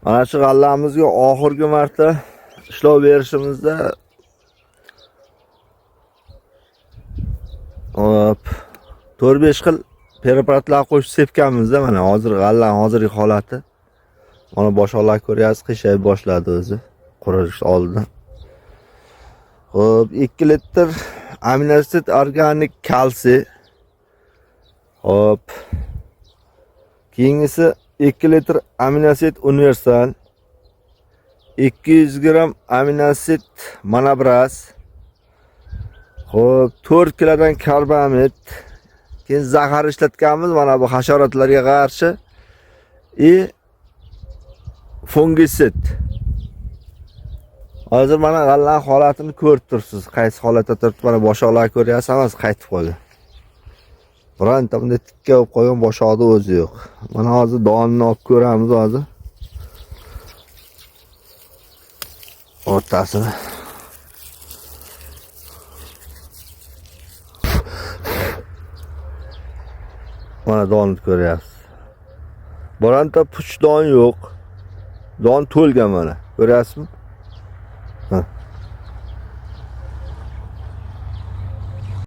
Ana shu g'allamizga oxirgi marta ishlov berishimizda hop 4-5 xil preparatlar qo'shib sepganmiz-da, mana hozir g'allaning hozirgi holati. Mana boshqalar ko'ryapsiz, qiyshayib boshladi o'zi qurish oldidan. Hop, 2 litr aminoasid organik kalsiy. Hop. Keyingisi 2 litr aminoasid universal. 200 gram aminoasid monobraz. Hop, 4 kilodan karbamid. Keyin zahar ishlatganmiz mana bu hasharotlarga qarshi. Fungisid. Hozir mana g'allan holatini ko'rib turibsiz. Qaysi holatda turibdi? Mana boshoqlar ko'ryapsiz, qaytib qolgan. Bironta bunday tikka bo'lib qolgan boshoqda o'zi yo'q. Mana hozir donini olib ko'ramiz hozir. O'rtasini. Mana donni ko'ryapsiz. Bironta puch don yo'q. Don to'lgan mana. Ko'ryapsizmi? Ha.